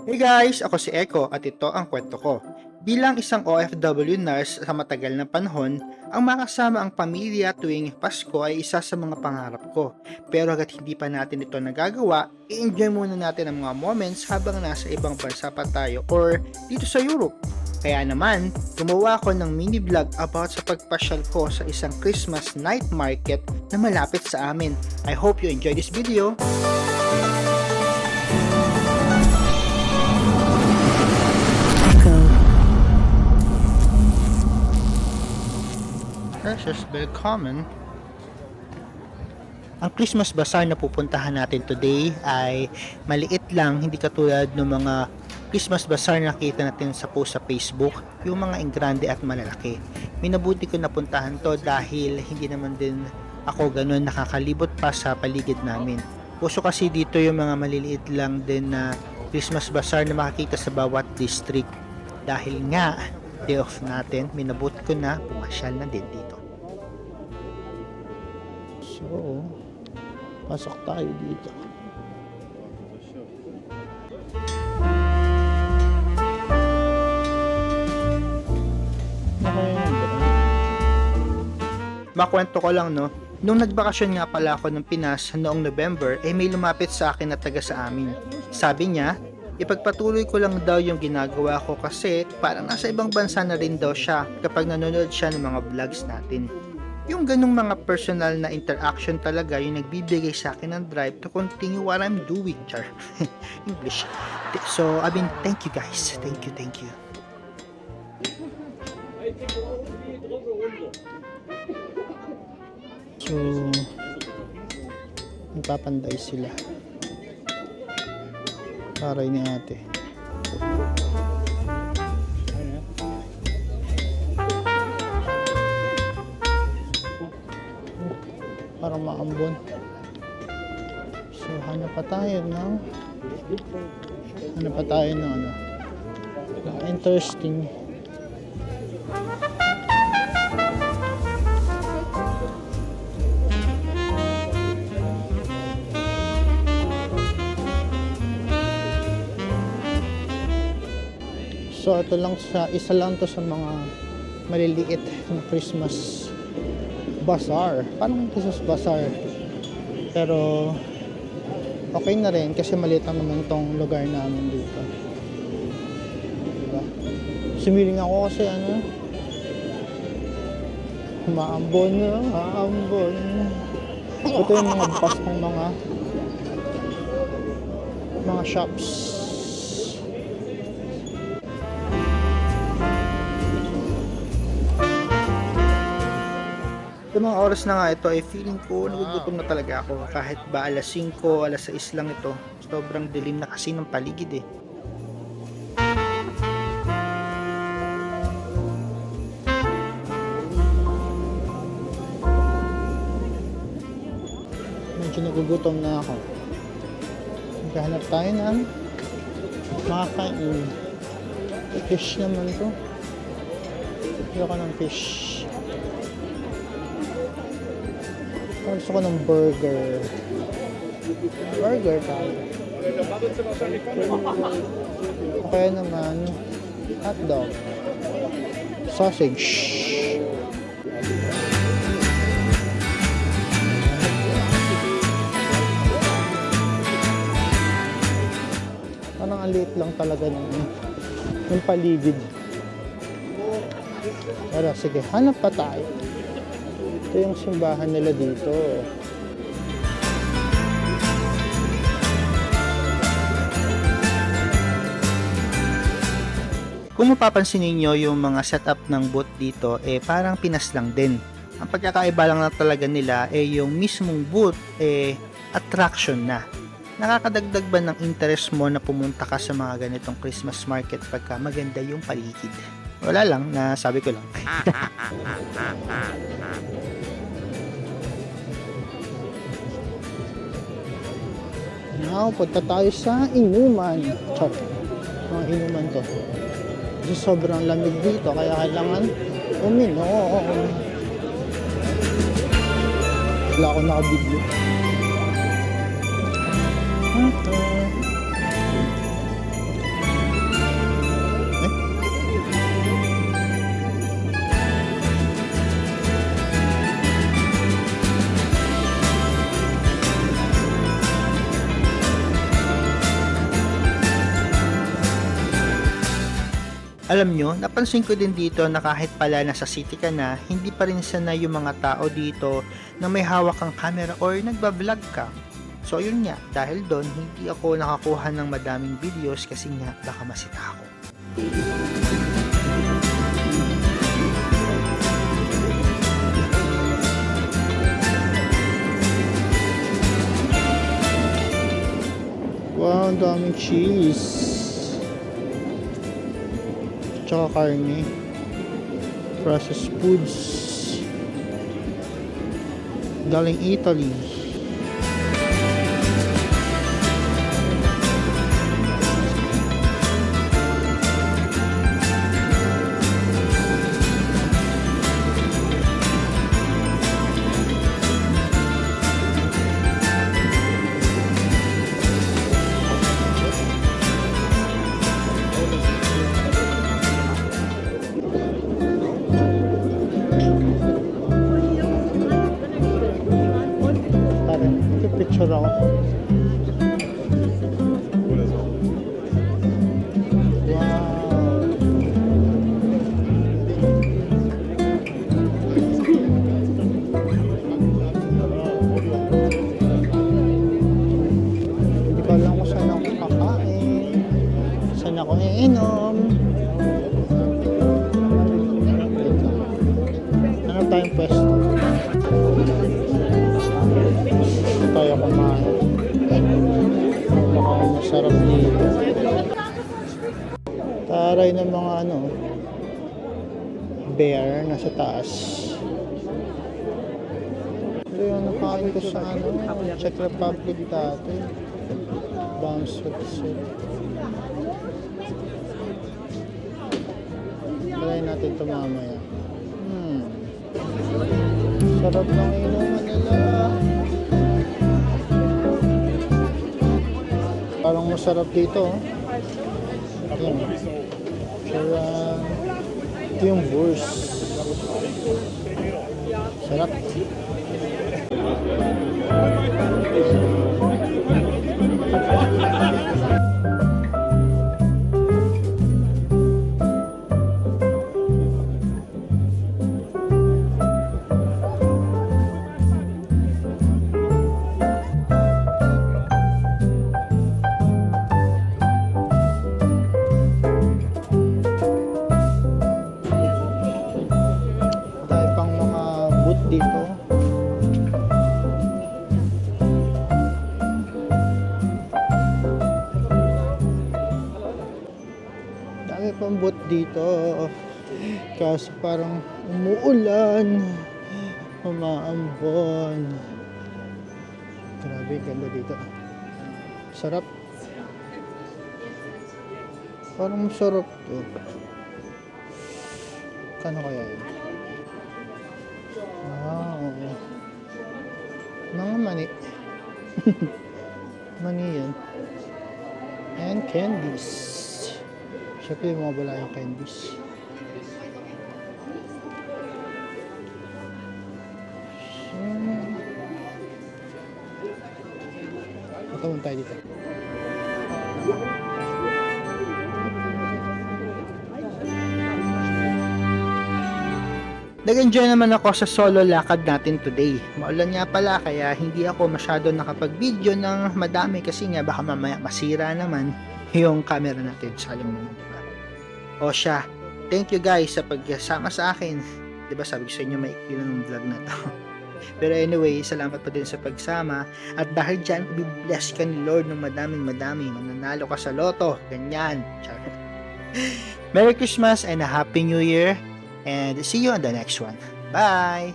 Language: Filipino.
Hey guys, ako si Echo at ito ang kwento ko. Bilang isang OFW nurse sa matagal na panahon, ang makasama ang pamilya tuwing Pasko ay isa sa mga pangarap ko. Pero hanggat hindi pa natin ito nagagawa, i-enjoy muna natin ang mga moments habang nasa ibang bansa pa tayo or dito sa Europe. Kaya naman, gumawa ako ng mini vlog about sa pagpasyal ko sa isang Christmas night market na malapit sa amin. I hope you enjoy this video! Precious Willkommen. Ang Christmas Bazaar na pupuntahan natin today ay maliit lang, hindi katulad ng mga Christmas Bazaar na nakita natin sa post sa Facebook, yung mga engrande at malalaki. Minabuti ko napuntahan to dahil hindi naman din ako ganun nakakalibot pa sa paligid namin. Puso kasi dito yung mga maliliit lang din na Christmas Bazaar na makikita sa bawat district. Dahil nga, day off natin, minabuti ko na pumasyal na din dito. So, pasok tayo dito. Makwento ko lang, no, nung nagbakasyon nga pala ako ng Pinas noong November, may lumapit sa akin na taga sa amin. Sabi niya, ipagpatuloy ko lang daw yung ginagawa ko kasi parang nasa ibang bansa na rin daw siya kapag nanonood siya ng mga vlogs natin. Yung ganung mga personal na interaction talaga yung nagbibigay sa akin ng drive to continue what I'm doing, char. English. So, I mean, thank you guys. Thank you. So, nagpapanday sila. Paray ni ate. Parang maambon. So, hanap pa tayo ng ano, interesting. So, ito lang isa lang to sa mga maliliit na Christmas bazaar. Parang Christmas bazaar. Pero okay na rin kasi maliit lang naman tong lugar namin dito. Diba? Sumiling ako kasi maambon. Ito yung mga Paskong mga shops. Yung mga oras na nga ito ay feeling ko nagugutom na talaga ako kahit ba alas 5, alas 6 lang ito. Sobrang dilim na kasi ng paligid eh. Medyo nagugutom na ako. Maghahanap tayo ng makakain. Fish naman to. Ayoko ng fish. Gusto ko ng burger. Burger tayo. Okay naman. Hotdog. Sausage. Parang ang liit lang talaga ng paligid. Pero sige, hanap pa tayo. Ito yung simbahan nila dito. Kung mapapansin niyo yung mga setup ng booth dito, parang Pinas lang din. Ang pagkakaiba lang na talaga nila yung mismong booth attraction na. Nakakadagdag ba ng interest mo na pumunta ka sa mga ganitong Christmas market pagka maganda yung paligid? Wala lang, nasabi ko lang. Now, punta tayo sa inuman. Chop. Mga inuman to. Kasi sobrang lamig dito, kaya kailangan uminom. Wala akong nakabidyo. Alam nyo, napansin ko din dito na kahit pala nasa city ka na, hindi pa rin sanay yung mga tao dito na may hawak kang camera or nagbablog ka. So yun nga, dahil doon hindi ako nakakuha ng madaming videos kasi nga baka masita ako. Wow, ang daming cheese. Tsaka karne. Processed foods. Galing Italy. Picture ako. Hindi ko alam kung saan ako kakain, saan ako iinom. Ano tayong pwesto? Tayo kumain. Baka masarap dito. Taray ng mga bear nasa taas. Ito yung nakain ko sa Czech Republic dati. Bounce with soup. Try natin ito mamaya. Sarap ng inuman nila. Parang masarap dito. Yan. Ito yung bours. Sarap. Dito dami pang boot dito kasi parang umuulan, umaambon. Grabe, ganda dito. Sarap, parang masarap to. Kano kaya yun? Wow, mga mani. Mani yan. And candies. Siyempre yung mga balayang candies. Matawin tayo dito. Nag-enjoy naman ako sa solo lakad natin today. Maulan nga pala kaya hindi ako masyado nakapag-video ng madami kasi nga baka mamaya masira naman yung camera natin. Sayang naman, diba? O siya, thank you guys sa pagsama sa akin. Diba sabi ko sa inyo maikli lang yung vlog na to. Pero anyway, salamat pa din sa pagsama. At dahil dyan, i-bless ka ni Lord ng madaming mananalo ka sa loto. Ganyan. Merry Christmas and a Happy New Year. And see you on the next one. Bye!